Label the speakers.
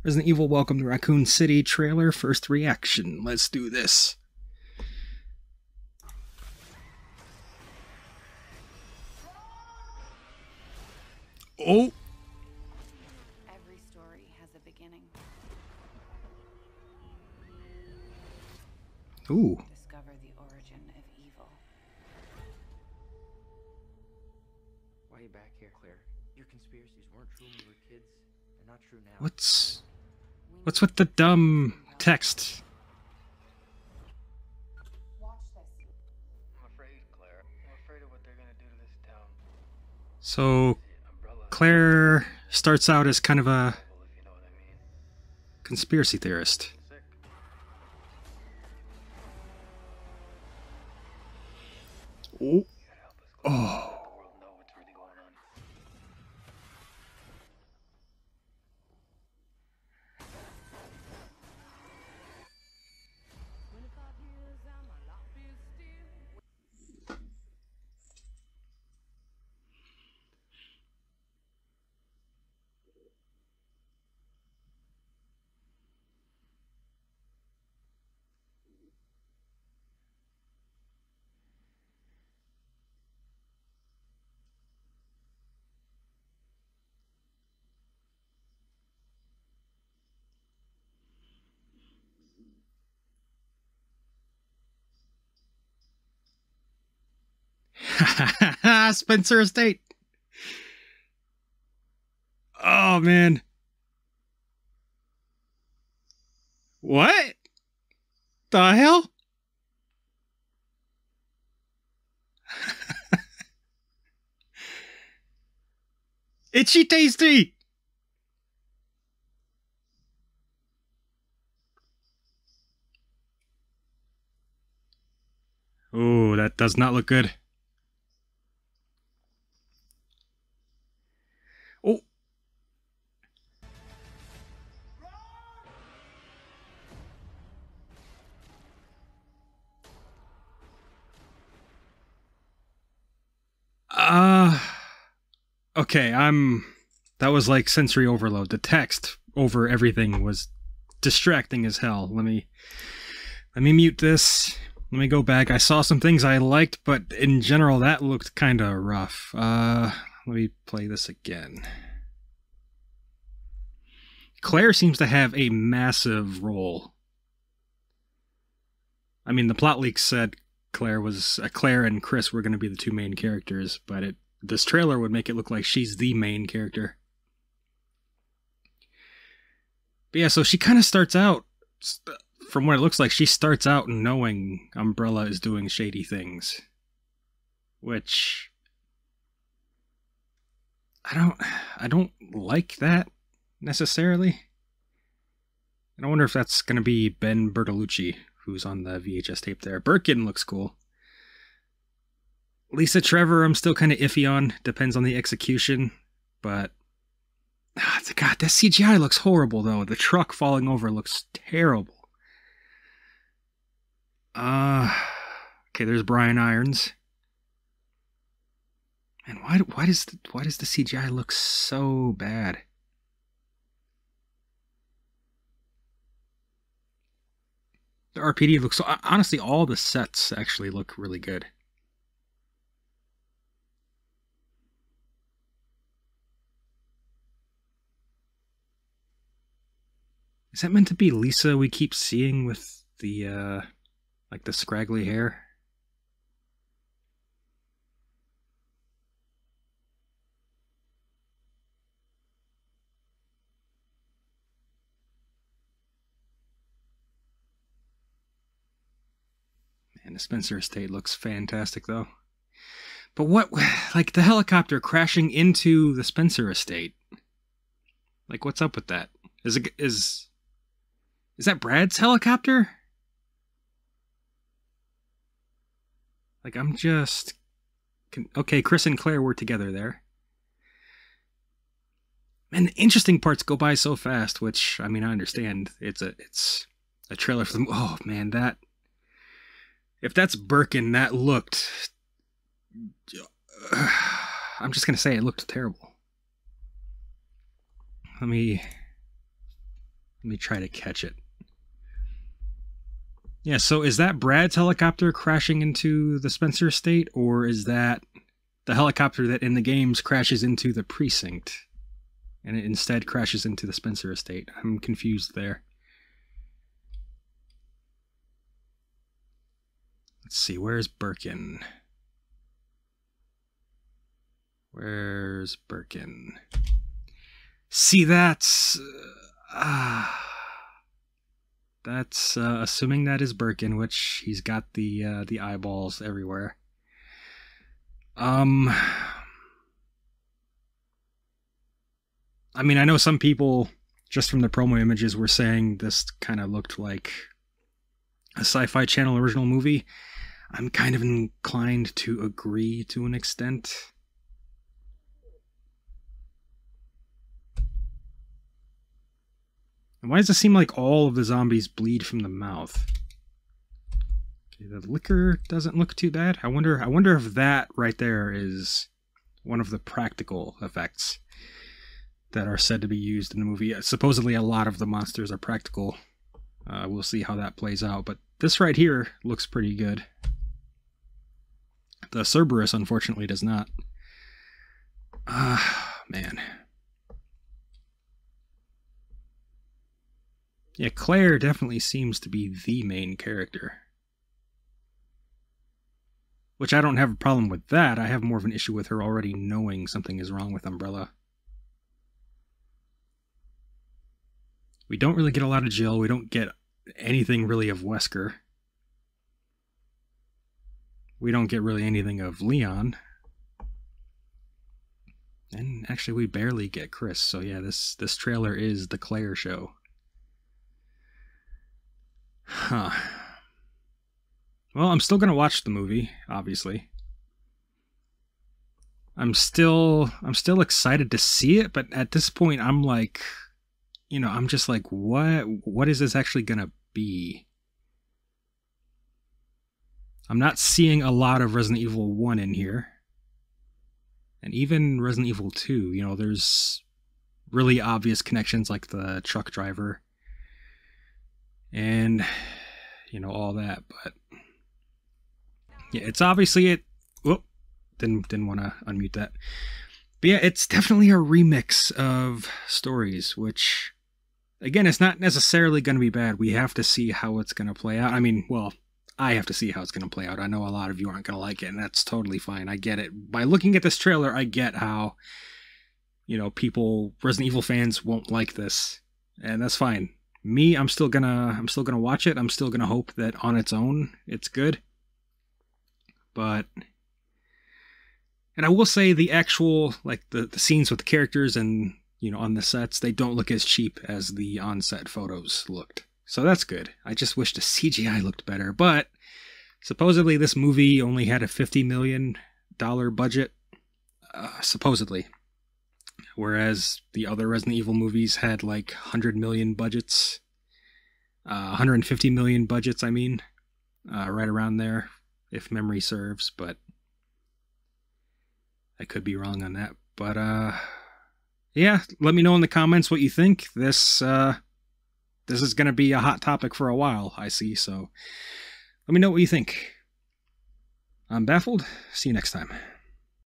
Speaker 1: Resident Evil Welcome to Raccoon City trailer, first reaction. Let's do this. Oh!
Speaker 2: Every story has a beginning.
Speaker 1: Ooh.
Speaker 2: Discover the origin of evil.
Speaker 3: Why are you back here, Claire? Your conspiracies weren't true when we were kids. They're not true now.
Speaker 1: What's with the dumb text?
Speaker 2: Watch this.
Speaker 3: I'm afraid, Claire. I'm afraid of what they're gonna do to this town.
Speaker 1: So, Claire starts out as kind of a
Speaker 3: If you know what I mean.
Speaker 1: conspiracy theorist.
Speaker 3: Sick.
Speaker 1: Oh.
Speaker 3: You gotta help us, Claire.
Speaker 1: Oh.
Speaker 3: Let the world know what's really going on.
Speaker 1: Spencer Estate. Oh man. What? The hell? Itchy tasty. Oh, that does not look good. Oh. Okay, that was like sensory overload. The text over everything was distracting as hell. Let me mute this. Let me go back. I saw some things I liked, but in general that looked kind of rough. Let me play this again. Claire seems to have a massive role. I mean, the plot leaks said Claire and Chris were going to be the two main characters, but this trailer would make it look like she's the main character. But yeah, so she kind of starts out, from what it looks like, she starts out knowing Umbrella is doing shady things. Which I don't like that necessarily. And I wonder if that's going to be Ben Bertolucci, who's on the VHS tape there. Birkin looks cool. Lisa Trevor, I'm still kind of iffy on. Depends on the execution. But, God, that CGI looks horrible, though. The truck falling over looks terrible. Okay, there's Brian Irons. And why does the CGI look so bad? The RPD looks... Honestly, all the sets actually look really good. Is that meant to be Lisa we keep seeing with the, like the scraggly hair? Man, the Spencer Estate looks fantastic, though. But what, like the helicopter crashing into the Spencer Estate? Like, what's up with that? Is that Brad's helicopter? Like, I'm just... Okay, Chris and Claire were together there. Man, the interesting parts go by so fast, which, I mean, I understand. It's a trailer for them. Oh, man, that... If that's Birkin, that looked... I'm just gonna say it looked terrible. Let me Let me try to catch it. Yeah, so is that Brad's helicopter crashing into the Spencer estate, or is that the helicopter that in the games crashes into the precinct, and it instead crashes into the Spencer estate? I'm confused there. Let's see, where's Birkin? Where's Birkin? See, that's assuming that is Birkin, which he's got the eyeballs everywhere. I mean, I know some people, just from the promo images, were saying this kind of looked like a Sci-Fi Channel original movie. I'm kind of inclined to agree to an extent. And why does it seem like all of the zombies bleed from the mouth? Okay, the liquor doesn't look too bad. I wonder if that right there is one of the practical effects that are said to be used in the movie. Supposedly a lot of the monsters are practical. We'll see how that plays out, but this right here looks pretty good. The Cerberus, unfortunately, does not. Man. Yeah, Claire definitely seems to be the main character. Which I don't have a problem with that. I have more of an issue with her already knowing something is wrong with Umbrella. We don't really get a lot of Jill. We don't get anything really of Wesker. We don't get really anything of Leon. And actually we barely get Chris. So yeah, this trailer is the Claire show. Huh. Well, I'm still gonna watch the movie, obviously. I'm still excited to see it, but at this point I'm like, you know, I'm just like, what is this actually gonna be? I'm not seeing a lot of Resident Evil 1 in here. And even Resident Evil 2, you know, there's really obvious connections like the truck driver. And, you know, all that, but yeah, it's obviously it. Whoop, didn't want to unmute that. But yeah, it's definitely a remix of stories, which, again, it's not necessarily going to be bad. We have to see how it's going to play out. I mean, well, I have to see how it's going to play out. I know a lot of you aren't going to like it, and that's totally fine. I get it. By looking at this trailer, I get how, you know, people, Resident Evil fans, won't like this, and that's fine. Me, I'm still gonna watch it. I'm still gonna hope that on its own it's good. But, and I will say the actual, like the scenes with the characters and, you know, on the sets, they don't look as cheap as the on-set photos looked. So that's good. I just wish the CGI looked better. But supposedly this movie only had a $50 million budget, supposedly. Whereas the other Resident Evil movies had like 100 million budgets, 150 million budgets, I mean, right around there, if memory serves, but I could be wrong on that. But yeah, let me know in the comments what you think. This is going to be a hot topic for a while, I see, so let me know what you think. I'm Baffled. See you next time.